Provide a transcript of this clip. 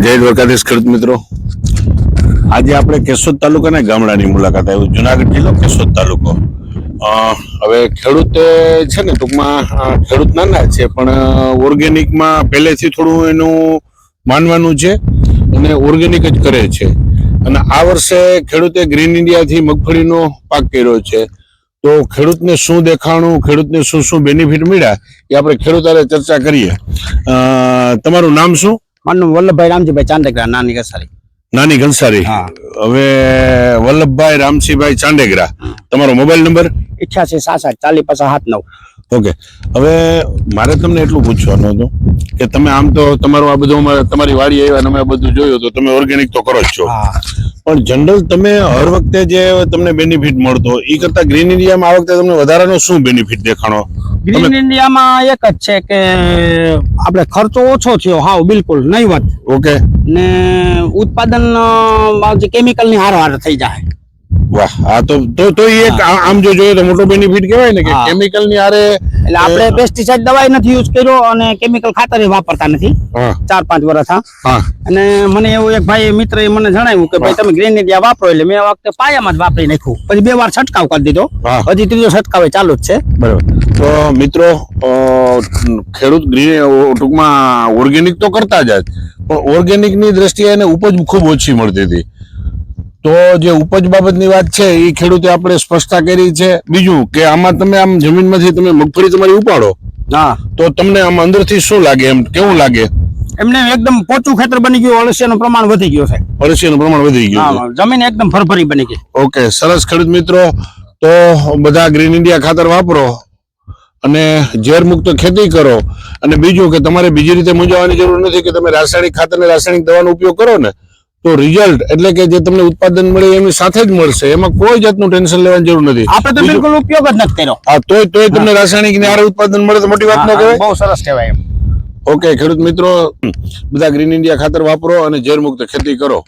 જય દ્વારકાધીશ ખેડૂત મિત્રો, આજે આપણે કેશોદ તાલુકાના ગામડાની મુલાકાત આવી. જુનાગઢ જિલ્લો કેશોદ તાલુકો. હવે ખેડૂત છે ને, ટૂંકમાં ખેડૂત નાના છે પણ ઓર્ગેનિકમાં પહેલેથી થોડું એનું માનવાનું છે અને ઓર્ગેનિક જ કરે છે. અને આ વર્ષે ખેડૂતે ગ્રીન ઇન્ડિયાથી મગફળીનો પાક કર્યો છે. તો ખેડૂતને શું દેખાણું, ખેડૂતને શું શું બેનિફિટ મળ્યા એ આપણે ખેડૂત સાથે ચર્ચા કરીએ. તમારું નામ શું? મારું વલ્લભભાઈ રામજીભાઈ ચાંદેગરા, નાની ઘસારી. નાની ઘનસારી. હવે વલ્લભભાઈ રામસિંહભાઈ ચાંદેગરા, તમારો મોબાઈલ નંબર? 8866405079. ઓકે. હવે મારે તમને એટલું પૂછવાનું હતું કે તમે આમ તો તમારું આ બધું તમારી વાડી આવ્યા અને અમે બધું જોયું તો તમે ઓર્ગેનિક તો કરો જ છો, પણ જનરલ તમે હર વખતે જે તમને બેનિફિટ મળતો એ કરતા ગ્રીન ઇન્ડિયામાં આ વખતે તમને વધારાનો શું બેનિફિટ દેખાણો? ગ્રીન ઇન્ડિયામાં એક જ છે કે આપણે ખર્ચો ઓછો થયો, હાવ બિલકુલ નહીવત. ઓકે. ને ઉત્પાદન જે કેમિકલ ની હારવાર થઈ જાય. વાહ, આ તો એક આમ જો જોઈએ તો મોટો બેનિફિટ કહેવાય ને કે કેમિકલ ની હારે. એટલે આપણે પેસ્ટિસાઇડ દવાઈ નથી યુઝ કર્યો અને કેમિકલ ખાતર વાપરતા નથી 4-5 વર્ષ. અને મને એવું એક ભાઈ મિત્ર મને જણાવ્યું કે ભાઈ તમે ગ્રીન ઇન્ડિયા વાપરો, એટલે મેં આ વખતે પાયામાં જ વાપરી નાખ્યું. પછી 2 વાર છંટકાવ કરી દીધો, હજી ત્રીજો છંટકાવ ચાલુ જ છે. બરાબર. તો મિત્રો, ખેડૂત ટૂંકમાં ઓર્ગેનિક તો કરતા જ, પણ ઓર્ગેનિક ની દ્રષ્ટિએ એને ઉપજ ખૂબ ઓછી મળતી હતી. તો જે ઉપજ બાબતની વાત છે એ ખેડૂતે આપણે સ્પષ્ટતા કરી છે. બીજું કે આમાં તમે આમ જમીનમાંથી તમે મગફળી તમારી ઉપાડો તો તમને આમ અંદરથી શું લાગે, એમ કેવું લાગે? એમને એકદમ પોચું ખેતર બની ગયું, અળસિયાનું પ્રમાણ વધી ગયું છે. અળસિયાનું પ્રમાણ વધી ગયું, જમીન એકદમ ફરફરી બની ગઈ. ઓકે, સરસ ખેડૂત મિત્રો. તો બધા ગ્રીન ઇન્ડિયા ખાતર વાપરો અને ઝેર મુક્ત ખેતી કરો. અને બીજું કે તમારે બીજી રીતે મૂંઝાવાની જરૂર નથી કે તમે રાસાયણિક ખાતર ને રાસાયણિક દવાનો ઉપયોગ કરો ને તો રિઝલ્ટ એટલે કે જે તમને ઉત્પાદન મળે એની સાથે જ મળશે. એમાં કોઈ જાતનું ટેન્શન લેવાની જરૂર નથી. આપણે તો બિલકુલ ઉપયોગ જ નથી કર્યો. હા, તોય તમને રાસાયણિક ને આરે ઉત્પાદન મળે તો મોટી વાત ન કહેવાય? બહુ સરસ કહેવાય એમ. ઓકે ખેડૂત મિત્રો, બધા ગ્રીન ઇન્ડિયા ખાતર વાપરો અને ઝેર મુક્ત ખેતી કરો.